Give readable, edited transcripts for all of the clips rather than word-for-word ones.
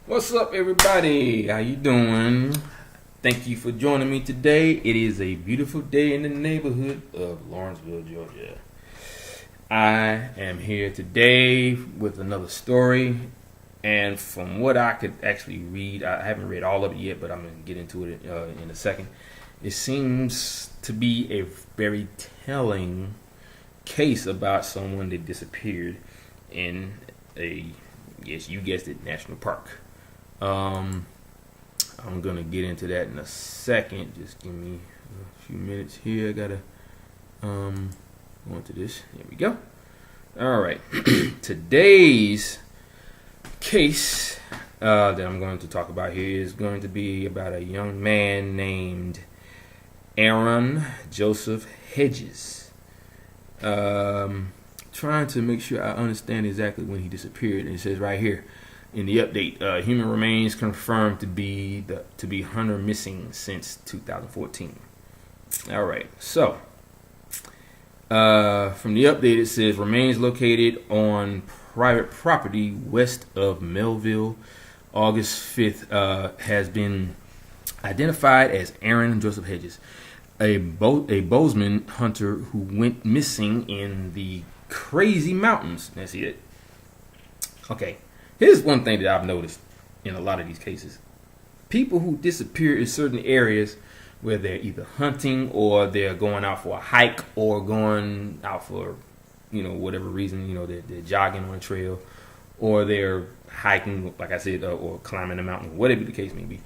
What's up, everybody? How you doing? Thank you for joining me today. It is a beautiful day in the neighborhood of Lawrenceville, Georgia. I am here today with another story, and from what I could actually read, I haven't read all of it yet, but I'm going to get into it in a second. It seems to be a very telling case about someone that disappeared in a, yes, you guessed it, national park. I'm gonna get into that in a second. Just give me a few minutes here. I gotta go into this. Here we go. All right. Today's case that I'm going to talk about here is going to be about a young man named Aaron Joseph Hedges. Trying to make sure I understand exactly when he disappeared. And it says right here in the update, human remains confirmed to be hunter missing since 2014. All right, so from the update, it says remains located on private property west of Melville. August 5th has been identified as Aaron Joseph Hedges, a Bozeman hunter who went missing in the crazy mountains. That's it. Okay. Here's one thing that I've noticed in a lot of these cases. People who disappear in certain areas where they're either hunting or they're going out for a hike or going out for, whatever reason, they're jogging on a trail or they're hiking, like I said, or climbing a mountain, whatever the case may be.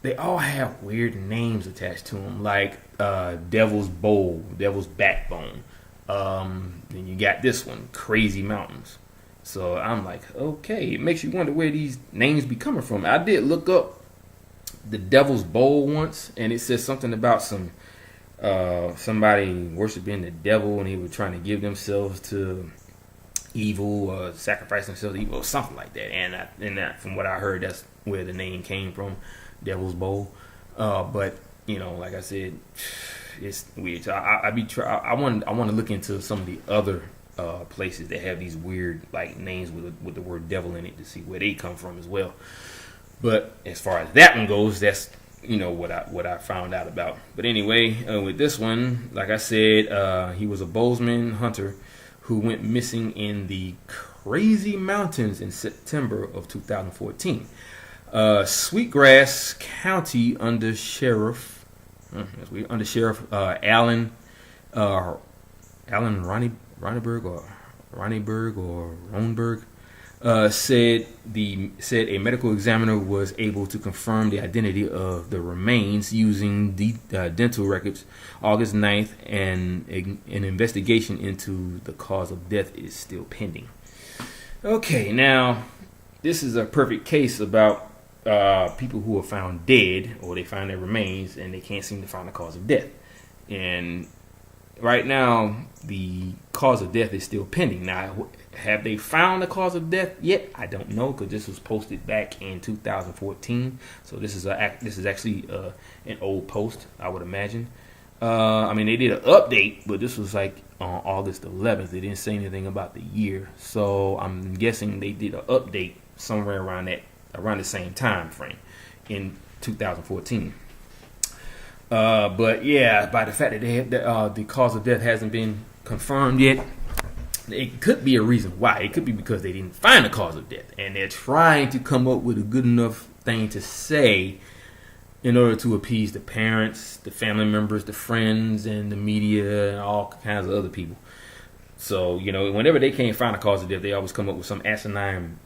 They all have weird names attached to them, like Devil's Bowl, Devil's Backbone. Then you got this one, Crazy Mountains. So I'm like, okay, it makes you wonder where these names be coming from. I did look up the Devil's Bowl once, and it says something about somebody worshiping the devil, and they were trying to give themselves to evil or sacrifice themselves to evil or something like that. And from what I heard, that's where the name came from, Devil's Bowl. But like I said, it's weird. So I want to look into some of the other places that have these weird names with the word devil in it to see where they come from as well. But as far as that one goes, that's what I found out about. But anyway, with this one, like I said, he was a Bozeman hunter who went missing in the crazy mountains in September of 2014. Sweetgrass County Under Sheriff Alan Ronberg said a medical examiner was able to confirm the identity of the remains using the dental records August 9th, and an investigation into the cause of death is still pending. Okay, now this is a perfect case about people who are found dead, or they find their remains and they can't seem to find the cause of death. And right now, the cause of death is still pending. Now, have they found the cause of death yet? I don't know, because this was posted back in 2014. So this is actually an old post, I would imagine. They did an update, but this was on August 11th. They didn't say anything about the year, so I'm guessing they did an update somewhere around the same time frame in 2014. But yeah, by the fact that the cause of death hasn't been confirmed yet, it could be a reason why. It could be because they didn't find the cause of death, and they're trying to come up with a good enough thing to say in order to appease the parents, the family members, the friends, and the media, and all kinds of other people. So, whenever they can't find a cause of death, they always come up with some asinine,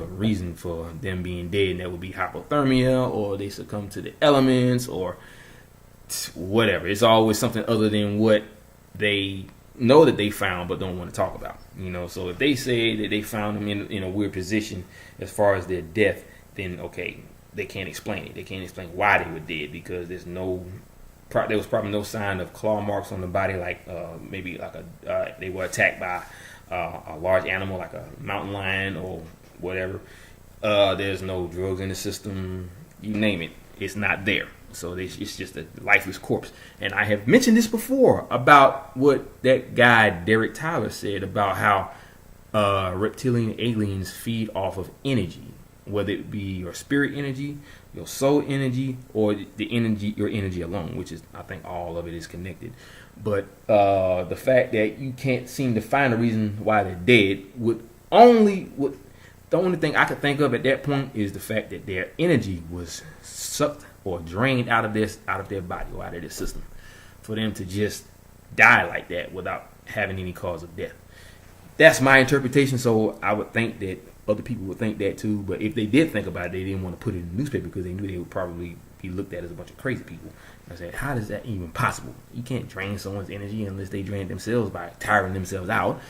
reason for them being dead, and that would be hypothermia, or they succumb to the elements, or whatever. It's always something other than what they know that they found but don't want to talk about. So if they say that they found them in a weird position as far as their death, then okay, they can't explain it. They can't explain why they were dead, because there was probably no sign of claw marks on the body, they were attacked by a large animal like a mountain lion or whatever. There's no drugs in the system. You name it, it's not there. So it's just a lifeless corpse. And I have mentioned this before about what that guy Derek Tyler said about how reptilian aliens feed off of energy, whether it be your spirit energy, your soul energy, or the energy, your energy alone, which is, I think, all of it is connected. But the fact that you can't seem to find a reason why they're dead the only thing I could think of at that point is the fact that their energy was sucked or drained out of their body or out of their system, for them to just die like that without having any cause of death. That's my interpretation. So I would think that other people would think that too. But if they did think about it, they didn't want to put it in the newspaper because they knew they would probably be looked at as a bunch of crazy people. I said, how is that even possible? You can't drain someone's energy unless they drain themselves by tiring themselves out.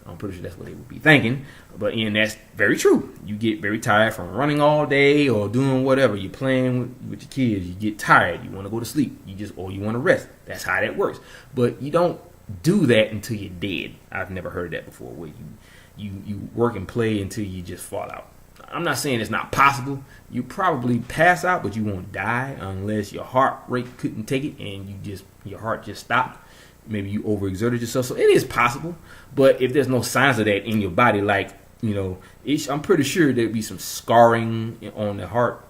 I'm pretty sure that's what they would be thinking. But that's very true. You get very tired from running all day or doing whatever. You're playing with your kids. You get tired. You want to go to sleep. Or you want to rest. That's how that works. But you don't do that until you're dead. I've never heard that before, where you work and play until you just fall out. I'm not saying it's not possible. You probably pass out, but you won't die unless your heart rate couldn't take it and your heart just stopped. Maybe you overexerted yourself. So it is possible. But if there's no signs of that in your body, like, I'm pretty sure there'd be some scarring on the heart,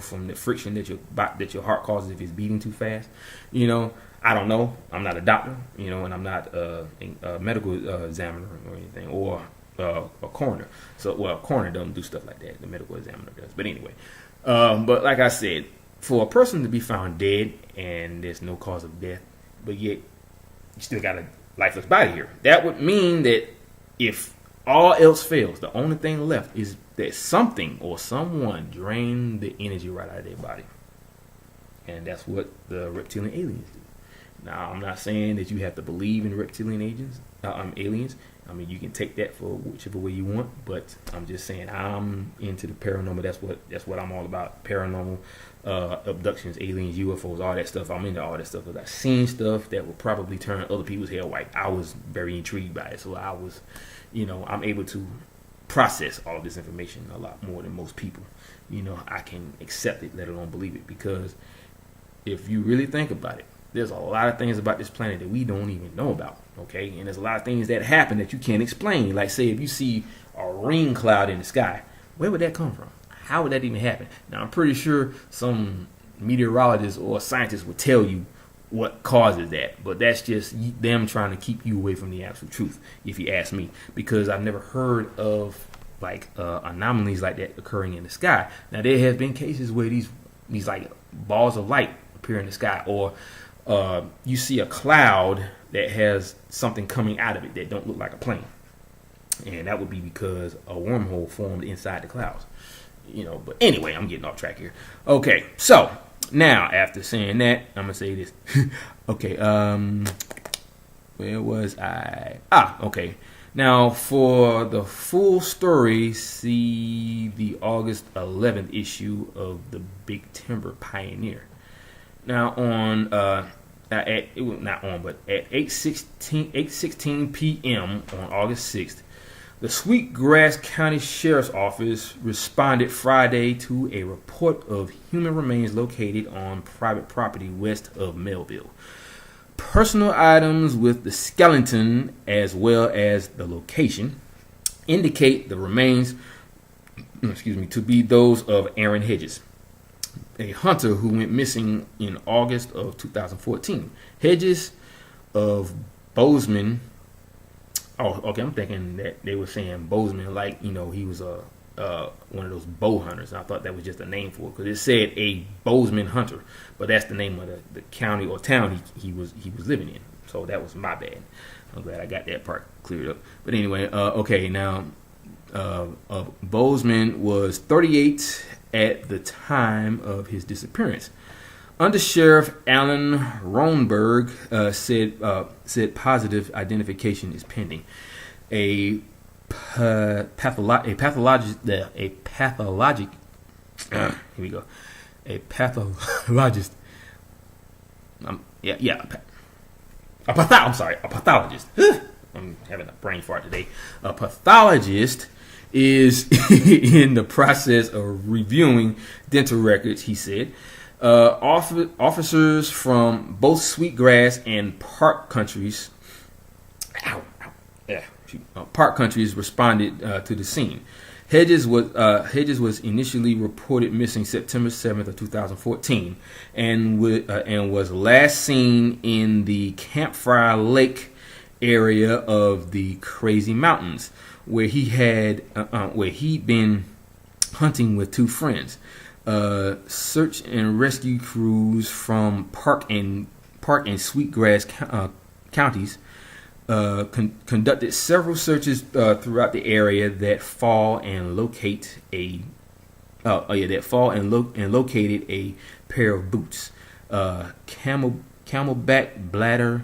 from the friction that your heart causes if it's beating too fast. I don't know. I'm not a doctor, and I'm not a medical examiner or anything, or a coroner. So, coroner doesn't do stuff like that. The medical examiner does. But anyway, but like I said, for a person to be found dead and there's no cause of death, but yet you still got a lifeless body here, that would mean that if all else fails, the only thing left is that something or someone drained the energy right out of their body. And that's what the reptilian aliens do. Now, I'm not saying that you have to believe in reptilian aliens. I mean, you can take that for whichever way you want, but I'm just saying I'm into the paranormal. That's what I'm all about. Paranormal, abductions, aliens, UFOs, all that stuff. I'm into all that stuff because I've seen stuff that will probably turn other people's hair white. I was very intrigued by it, so I was, I'm able to process all of this information a lot more than most people. I can accept it, let alone believe it, because if you really think about it, there's a lot of things about this planet that we don't even know about, okay? And there's a lot of things that happen that you can't explain. Like, say, if you see a rain cloud in the sky, where would that come from? How would that even happen? Now, I'm pretty sure some meteorologist or scientist would tell you what causes that, but that's just them trying to keep you away from the absolute truth, if you ask me, because I've never heard of, anomalies like that occurring in the sky. Now, there have been cases where these like balls of light appear in the sky, or you see a cloud that has something coming out of it that don't look like a plane, and that would be because a wormhole formed inside the clouds. But anyway, I'm getting off track here. Okay, so now after saying that, I'm gonna say this. Okay, where was I? Okay. Now, for the full story, see the August 11th issue of the Big Timber Pioneer. Now, at 8:16 p.m. on August 6th, the Sweetgrass County Sheriff's Office responded Friday to a report of human remains located on private property west of Melville. Personal items with the skeleton as well as the location indicate the remains, to be those of Aaron Hedges, a hunter who went missing in August of 2014. Hedges of Bozeman. Oh, okay. I'm thinking that they were saying Bozeman, like, he was one of those bow hunters. I thought that was just a name for it because it said a Bozeman hunter, but that's the name of the county or town he was living in. So that was my bad. I'm glad I got that part cleared up. But anyway, okay. Now, Bozeman was 38 at the time of his disappearance. Under Sheriff Alan Ronberg said positive identification is pending. A pathologist. A pathologist. I'm having a brain fart today. A pathologist is in the process of reviewing dental records, he said. Officers from both Sweetgrass and Park Counties park countries responded to the scene. Hedges was initially reported missing September 7th of 2014, and was last seen in the Campfire Lake area of the Crazy Mountains, where he'd been hunting with two friends. Search and rescue crews from Park and Sweetgrass counties conducted several searches throughout the area that located a pair of boots, camelback bladder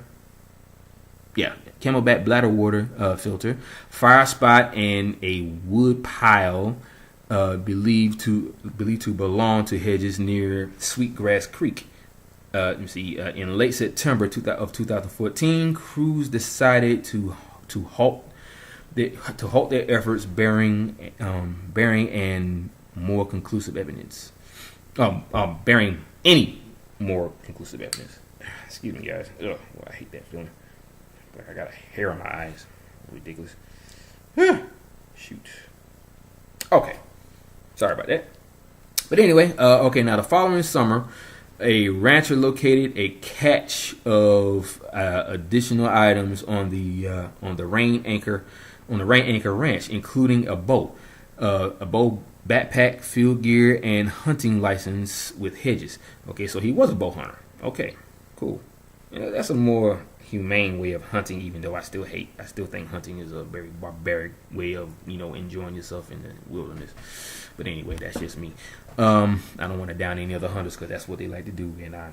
water filter, fire spot, and a wood pile believed to belong to Hedges near Sweetgrass Creek. In late September of 2014, crews decided to halt their efforts, bearing more conclusive evidence. Bearing any more conclusive evidence. Excuse me, guys. Ugh, I hate that feeling. Like I got a hair on my eyes. Ridiculous. Shoot. Okay. Sorry about that. But anyway, now the following summer, a rancher located a cache of additional items on the Rain Anchor Ranch, including a bow, backpack, field gear, and hunting license with Hedges. Okay, so he was a bow hunter. Okay, cool. That's a more humane way of hunting, even though I still think hunting is a very barbaric way of enjoying yourself in the wilderness. But anyway, that's just me. I don't want to down any other hunters because that's what they like to do, and I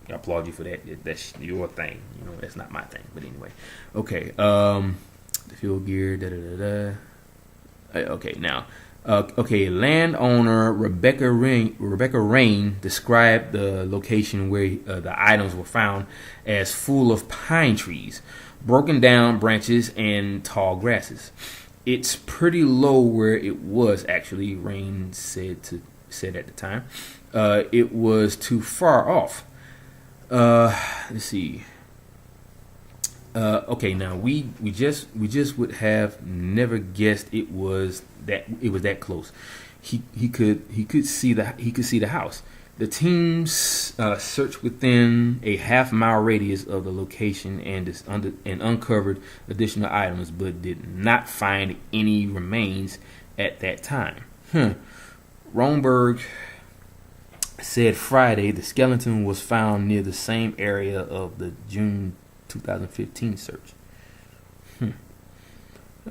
applaud you for that. That's your thing, that's not my thing. But anyway, okay. The field gear, Okay, now, landowner Rebecca Rain described the location where the items were found as full of pine trees, broken down branches, and tall grasses. It's pretty low where it was, actually, Rain said at the time. It was too far off. Let's see. Now we just would have never guessed it was that close. He could see the house. The teams searched within a half-mile radius of the location and uncovered additional items, but did not find any remains at that time. Romberg said Friday the skeleton was found near the same area of the June 2015 search.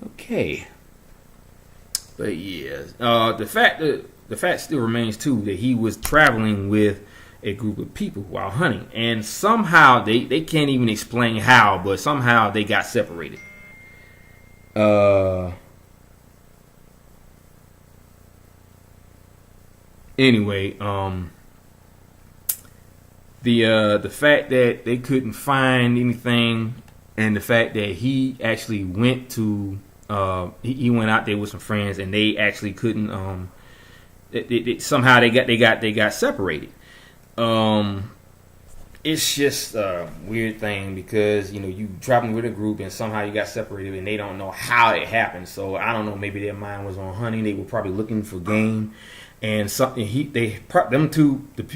Okay. But yeah, the fact still remains too that he was traveling with a group of people while hunting, and somehow they can't even explain how, but somehow they got separated. Anyway, the fact that they couldn't find anything, and the fact that he actually went to he went out there with some friends, and they actually couldn't somehow they got separated. It's just a weird thing because you traveling with a group and somehow you got separated and they don't know how it happened. So I don't know, maybe their mind was on hunting. They were probably looking for game. And something the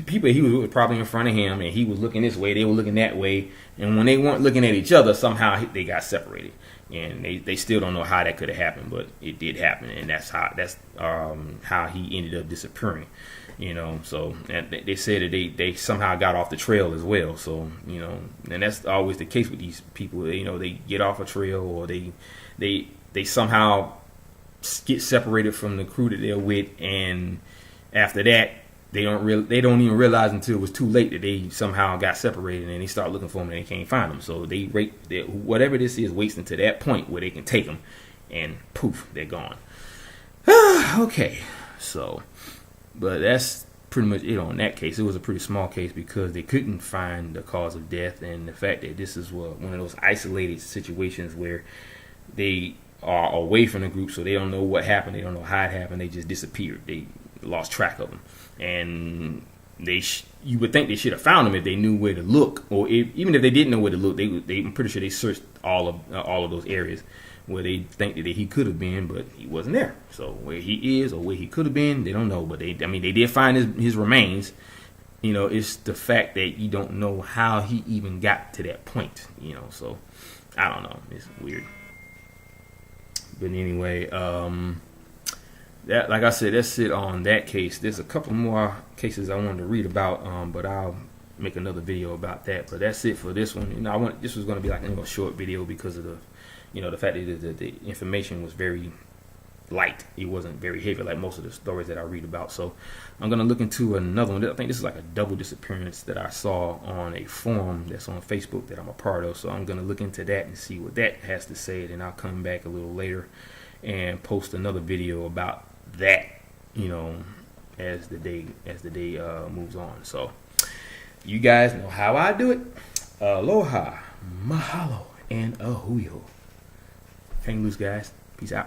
people he was with were probably in front of him, and he was looking this way, they were looking that way, and when they weren't looking at each other, somehow they got separated, and they still don't know how that could have happened, but it did happen, and that's how he ended up disappearing, So and they said that they somehow got off the trail as well, so and that's always the case with these people, they get off a trail or they somehow get separated from the crew that they're with, and after that, they don't even realize until it was too late that they somehow got separated, and they start looking for them and they can't find them. So whatever this is waits until that point where they can take them, and poof, they're gone. Okay, so, but that's pretty much it on that case. It was a pretty small case because they couldn't find the cause of death, and the fact that this is one of those isolated situations where they are away from the group, so they don't know what happened. They don't know how it happened. They just disappeared. They lost track of them, and you would think they should have found them if they knew where to look, or even if they didn't know where to look. I'm pretty sure they searched all of those areas, where they think that he could have been, but he wasn't there. So where he is or where he could have been, they don't know. But they did find his remains. It's the fact that you don't know how he even got to that point. So I don't know. It's weird. But anyway, that, like I said, that's it on that case. There's a couple more cases I wanted to read about, but I'll make another video about that. But that's it for this one. This was going to be like a short video because of the fact that the information was very light. It wasn't very heavy like most of the stories that I read about. So I'm going to look into another one. I think this is like a double disappearance that I saw on a forum that's on Facebook that I'm a part of. So I'm going to look into that and see what that has to say. And I'll come back a little later and post another video about that, as the day moves on. So you guys know how I do it. Aloha, mahalo, and ahuyo. Hang loose, guys. Peace out.